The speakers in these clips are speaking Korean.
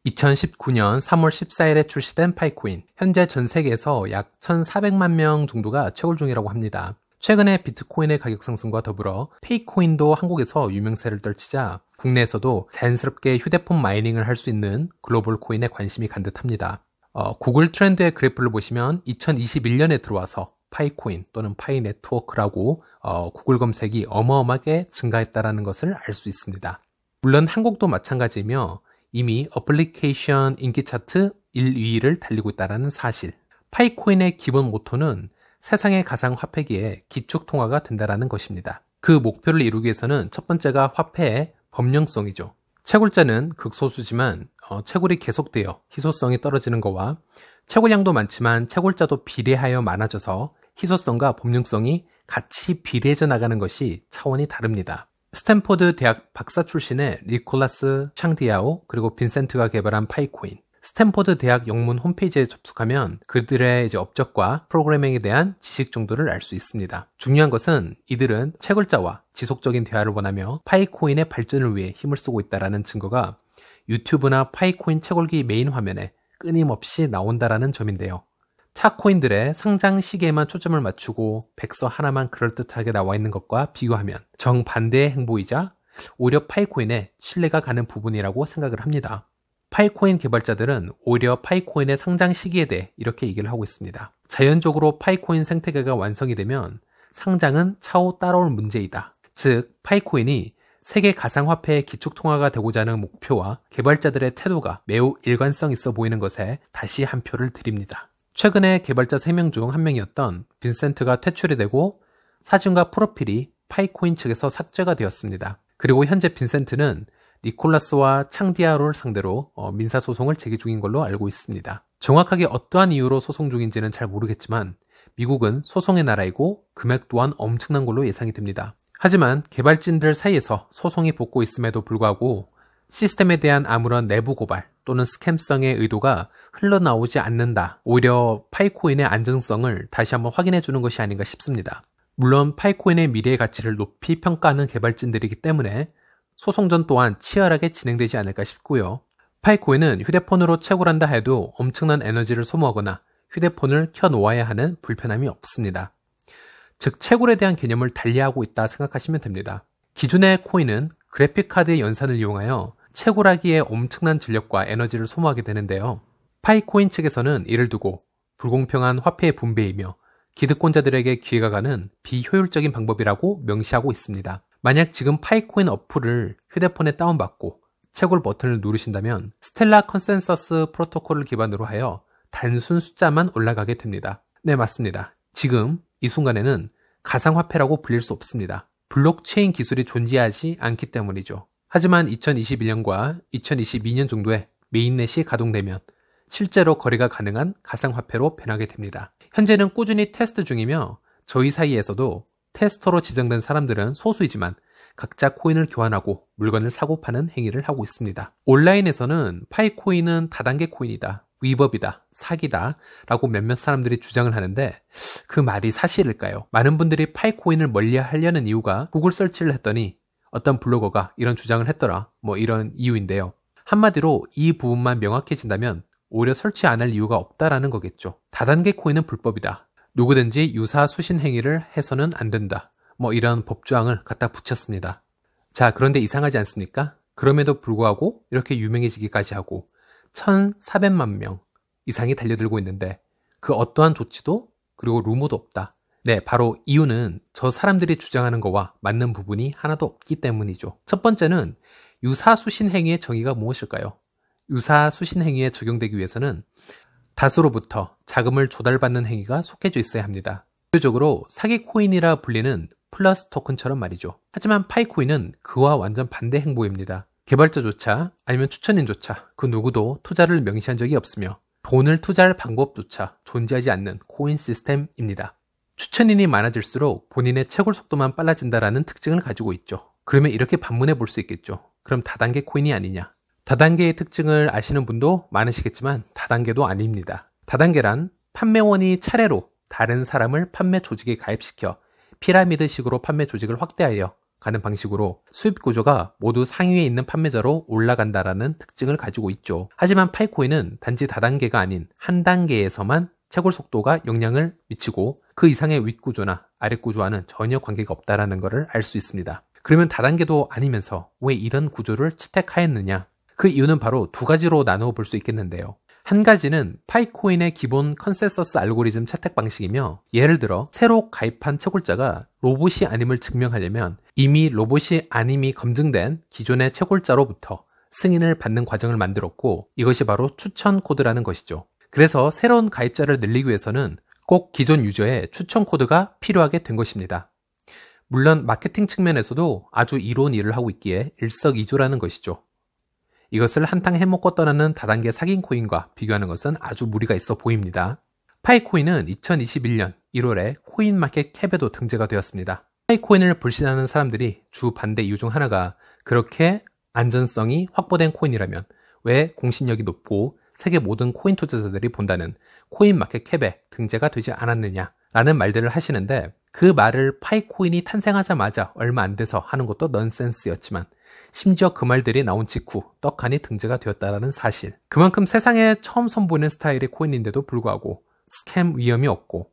2019년 3월 14일에 출시된 파이코인, 현재 전 세계에서 약 1,400만 명 정도가 채굴 중이라고 합니다. 최근에 비트코인의 가격 상승과 더불어 페이코인도 한국에서 유명세를 떨치자 국내에서도 자연스럽게 휴대폰 마이닝을 할 수 있는 글로벌 코인에 관심이 간 듯합니다. 구글 트렌드의 그래프를 보시면 2021년에 들어와서 파이코인 또는 파이네트워크라고 구글 검색이 어마어마하게 증가했다는 것을 알 수 있습니다. 물론 한국도 마찬가지이며 이미 어플리케이션 인기 차트 1위를 달리고 있다는 사실. 파이코인의 기본 모토는 세상의 가상화폐기에 기축통화가 된다는 것입니다. 그 목표를 이루기 위해서는 첫 번째가 화폐의 범용성이죠. 채굴자는 극소수지만 채굴이 계속되어 희소성이 떨어지는 것과 채굴량도 많지만 채굴자도 비례하여 많아져서 희소성과 범용성이 같이 비례해져 나가는 것이 차원이 다릅니다. 스탠포드 대학 박사 출신의 니콜라스 창디아오 그리고 빈센트가 개발한 파이코인. 스탠포드 대학 영문 홈페이지에 접속하면 그들의 업적과 프로그래밍에 대한 지식 정도를 알 수 있습니다. 중요한 것은 이들은 채굴자와 지속적인 대화를 원하며 파이코인의 발전을 위해 힘을 쓰고 있다는 증거가 유튜브나 파이코인 채굴기 메인 화면에 끊임없이 나온다는 점인데요. 타 코인들의 상장 시기에만 초점을 맞추고 백서 하나만 그럴듯하게 나와 있는 것과 비교하면 정반대의 행보이자 오히려 파이코인에 신뢰가 가는 부분이라고 생각을 합니다. 파이코인 개발자들은 오히려 파이코인의 상장 시기에 대해 이렇게 얘기를 하고 있습니다. 자연적으로 파이코인 생태계가 완성이 되면 상장은 차후 따라올 문제이다. 즉, 파이코인이 세계 가상화폐의 기축통화가 되고자 하는 목표와 개발자들의 태도가 매우 일관성 있어 보이는 것에 다시 한 표를 드립니다. 최근에 개발자 3명 중 1명이었던 빈센트가 퇴출이 되고 사진과 프로필이 파이코인 측에서 삭제가 되었습니다. 그리고 현재 빈센트는 니콜라스와 창디아로를 상대로 민사소송을 제기 중인 걸로 알고 있습니다. 정확하게 어떠한 이유로 소송 중인지는 잘 모르겠지만 미국은 소송의 나라이고 금액 또한 엄청난 걸로 예상이 됩니다. 하지만 개발진들 사이에서 소송이 붙고 있음에도 불구하고 시스템에 대한 아무런 내부 고발 또는 스캠성의 의도가 흘러나오지 않는다. 오히려 파이코인의 안정성을 다시 한번 확인해 주는 것이 아닌가 싶습니다. 물론 파이코인의 미래의 가치를 높이 평가하는 개발진들이기 때문에 소송전 또한 치열하게 진행되지 않을까 싶고요. 파이코인은 휴대폰으로 채굴한다 해도 엄청난 에너지를 소모하거나 휴대폰을 켜놓아야 하는 불편함이 없습니다. 즉 채굴에 대한 개념을 달리하고 있다 생각하시면 됩니다. 기존의 코인은 그래픽카드의 연산을 이용하여 채굴하기에 엄청난 전력과 에너지를 소모하게 되는데요. 파이코인 측에서는 이를 두고 불공평한 화폐의 분배이며 기득권자들에게 기회가 가는 비효율적인 방법이라고 명시하고 있습니다. 만약 지금 파이코인 어플을 휴대폰에 다운받고 채굴 버튼을 누르신다면 스텔라 컨센서스 프로토콜을 기반으로 하여 단순 숫자만 올라가게 됩니다. 네, 맞습니다. 지금 이 순간에는 가상화폐라고 불릴 수 없습니다. 블록체인 기술이 존재하지 않기 때문이죠. 하지만 2021년과 2022년 정도에 메인넷이 가동되면 실제로 거래가 가능한 가상화폐로 변하게 됩니다. 현재는 꾸준히 테스트 중이며 저희 사이에서도 테스터로 지정된 사람들은 소수이지만 각자 코인을 교환하고 물건을 사고 파는 행위를 하고 있습니다. 온라인에서는 파이코인은 다단계 코인이다, 위법이다, 사기다 라고 몇몇 사람들이 주장을 하는데 그 말이 사실일까요? 많은 분들이 파이코인을 멀리하려는 이유가 구글 서치를 했더니 어떤 블로거가 이런 주장을 했더라 이런 이유인데요. 한마디로 이 부분만 명확해진다면 오히려 설치 안 할 이유가 없다라는 거겠죠. 다단계 코인은 불법이다. 누구든지 유사 수신 행위를 해서는 안 된다. 이런 법조항을 갖다 붙였습니다. 자, 그런데 이상하지 않습니까? 그럼에도 불구하고 이렇게 유명해지기까지 하고 1,400만 명 이상이 달려들고 있는데 그 어떠한 조치도 그리고 루머도 없다. 네, 바로 이유는 저 사람들이 주장하는 거와 맞는 부분이 하나도 없기 때문이죠. 첫 번째는 유사 수신 행위의 정의가 무엇일까요? 유사 수신 행위에 적용되기 위해서는 다수로부터 자금을 조달받는 행위가 속해져 있어야 합니다. 대표적으로 사기 코인이라 불리는 플러스 토큰처럼 말이죠. 하지만 파이코인은 그와 완전 반대 행보입니다. 개발자조차 아니면 추천인조차 그 누구도 투자를 명시한 적이 없으며 돈을 투자할 방법조차 존재하지 않는 코인 시스템입니다. 추천인이 많아질수록 본인의 채굴 속도만 빨라진다라는 특징을 가지고 있죠. 그러면 이렇게 반문해 볼 수 있겠죠. 그럼 다단계 코인이 아니냐? 다단계의 특징을 아시는 분도 많으시겠지만 다단계도 아닙니다. 다단계란 판매원이 차례로 다른 사람을 판매 조직에 가입시켜 피라미드식으로 판매 조직을 확대하여 가는 방식으로 수입 구조가 모두 상위에 있는 판매자로 올라간다라는 특징을 가지고 있죠. 하지만 파이코인은 단지 다단계가 아닌 한 단계에서만 채굴 속도가 영향을 미치고 그 이상의 윗구조나 아랫구조와는 전혀 관계가 없다는 것을 알 수 있습니다. 그러면 다단계도 아니면서 왜 이런 구조를 채택하였느냐? 그 이유는 바로 두 가지로 나누어 볼 수 있겠는데요. 한 가지는 파이코인의 기본 컨센서스 알고리즘 채택 방식이며, 예를 들어 새로 가입한 채굴자가 로봇이 아님을 증명하려면 이미 로봇이 아님이 검증된 기존의 채굴자로부터 승인을 받는 과정을 만들었고, 이것이 바로 추천 코드라는 것이죠. 그래서 새로운 가입자를 늘리기 위해서는 꼭 기존 유저의 추천 코드가 필요하게 된 것입니다. 물론 마케팅 측면에서도 아주 이로운 일을 하고 있기에 일석이조라는 것이죠. 이것을 한탕 해먹고 떠나는 다단계 사긴 코인과 비교하는 것은 아주 무리가 있어 보입니다. 파이코인은 2021년 1월에 코인마켓 캡에도 등재가 되었습니다. 파이코인을 불신하는 사람들이 주 반대 이유 중 하나가, 그렇게 안전성이 확보된 코인이라면 왜 공신력이 높고 세계 모든 코인 투자자들이 본다는 코인마켓 캡에 등재가 되지 않았느냐 라는 말들을 하시는데, 그 말을 파이코인이 탄생하자마자 얼마 안 돼서 하는 것도 넌센스였지만, 심지어 그 말들이 나온 직후 떡하니 등재가 되었다는 사실, 그만큼 세상에 처음 선보이는 스타일의 코인인데도 불구하고 스캠 위험이 없고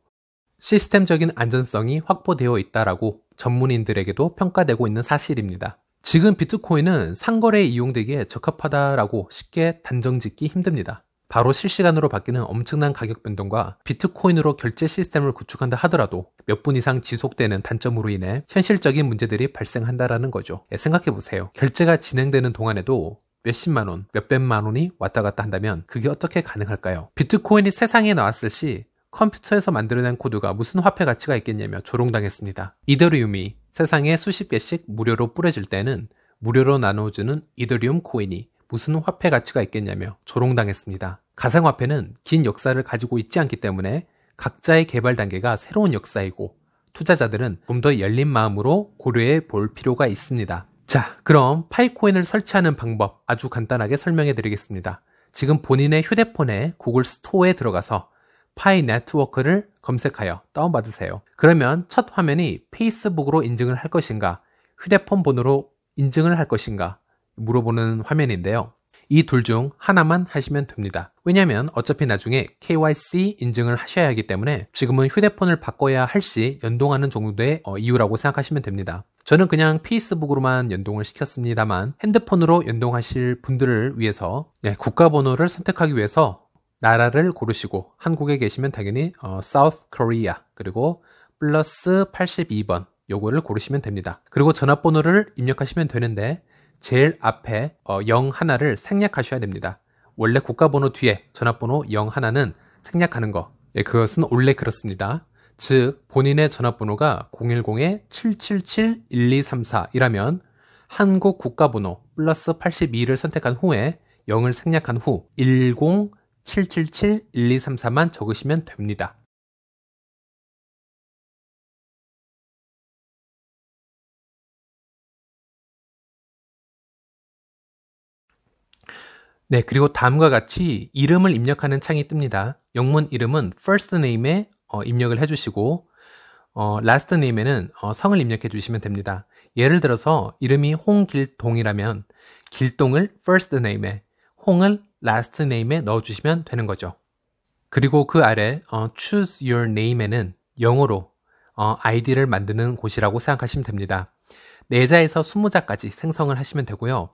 시스템적인 안전성이 확보되어 있다라고 전문인들에게도 평가되고 있는 사실입니다. 지금 비트코인은 상거래에 이용되기에 적합하다라고 쉽게 단정짓기 힘듭니다. 바로 실시간으로 바뀌는 엄청난 가격 변동과 비트코인으로 결제 시스템을 구축한다 하더라도 몇 분 이상 지속되는 단점으로 인해 현실적인 문제들이 발생한다라는 거죠. 생각해보세요. 결제가 진행되는 동안에도 몇십만 원, 몇백만 원이 왔다 갔다 한다면 그게 어떻게 가능할까요? 비트코인이 세상에 나왔을 시 컴퓨터에서 만들어낸 코드가 무슨 화폐 가치가 있겠냐며 조롱당했습니다. 이더리움이 세상에 수십 개씩 무료로 뿌려질 때는 무료로 나눠주는 이더리움 코인이 무슨 화폐 가치가 있겠냐며 조롱당했습니다. 가상화폐는 긴 역사를 가지고 있지 않기 때문에 각자의 개발 단계가 새로운 역사이고, 투자자들은 좀 더 열린 마음으로 고려해 볼 필요가 있습니다. 자, 그럼 파이코인을 설치하는 방법 아주 간단하게 설명해 드리겠습니다. 지금 본인의 휴대폰에 구글 스토어에 들어가서 파이 네트워크를 검색하여 다운받으세요. 그러면 첫 화면이 페이스북으로 인증을 할 것인가, 휴대폰 번호로 인증을 할 것인가 물어보는 화면인데요. 이 둘 중 하나만 하시면 됩니다. 왜냐하면 어차피 나중에 KYC 인증을 하셔야 하기 때문에 지금은 휴대폰을 바꿔야 할 시 연동하는 정도의 이유라고 생각하시면 됩니다. 저는 그냥 페이스북으로만 연동을 시켰습니다만, 핸드폰으로 연동하실 분들을 위해서 국가번호를 선택하기 위해서 나라를 고르시고, 한국에 계시면 당연히 South Korea 그리고 플러스 82번 요거를 고르시면 됩니다. 그리고 전화번호를 입력하시면 되는데 제일 앞에 0 하나를 생략하셔야 됩니다. 원래 국가번호 뒤에 전화번호 0 하나는 생략하는 거, 그것은 원래 그렇습니다. 즉 본인의 전화번호가 010-777-1234 이라면 한국 국가번호 플러스 82를 선택한 후에 0을 생략한 후 10-777-1234만 적으시면 됩니다. 네, 그리고 다음과 같이 이름을 입력하는 창이 뜹니다. 영문 이름은 first name에 입력을 해주시고, last name에는 성을 입력해 주시면 됩니다. 예를 들어서 이름이 홍길동이라면 길동을 first name에, 홍을 last name에 넣어주시면 되는 거죠. 그리고 그 아래 choose your name에는 영어로 아이디를 만드는 곳이라고 생각하시면 됩니다. 4자에서 20자까지 생성을 하시면 되고요.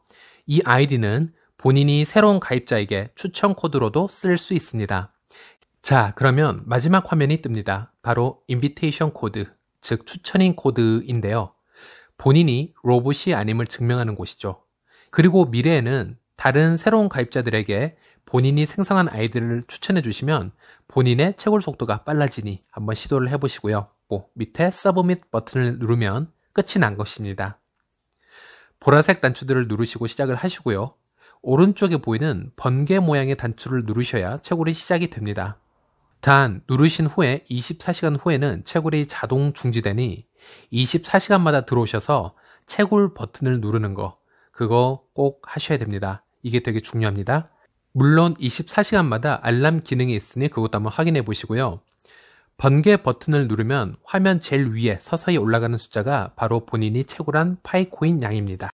이 아이디는 본인이 새로운 가입자에게 추천 코드로도 쓸 수 있습니다. 자, 그러면 마지막 화면이 뜹니다. 바로 인비테이션 코드, 즉 추천인 코드인데요. 본인이 로봇이 아님을 증명하는 곳이죠. 그리고 미래에는 다른 새로운 가입자들에게 본인이 생성한 아이디를 추천해 주시면 본인의 채굴 속도가 빨라지니 한번 시도를 해보시고요. 밑에 서브밋 버튼을 누르면 끝이 난 것입니다. 보라색 단추들을 누르시고 시작을 하시고요. 오른쪽에 보이는 번개 모양의 단추를 누르셔야 채굴이 시작이 됩니다. 단 누르신 후에 24시간 후에는 채굴이 자동 중지되니 24시간마다 들어오셔서 채굴 버튼을 누르는 거, 그거 꼭 하셔야 됩니다. 이게 되게 중요합니다. 물론 24시간마다 알람 기능이 있으니 그것도 한번 확인해 보시고요. 번개 버튼을 누르면 화면 제일 위에 서서히 올라가는 숫자가 바로 본인이 채굴한 파이코인 양입니다.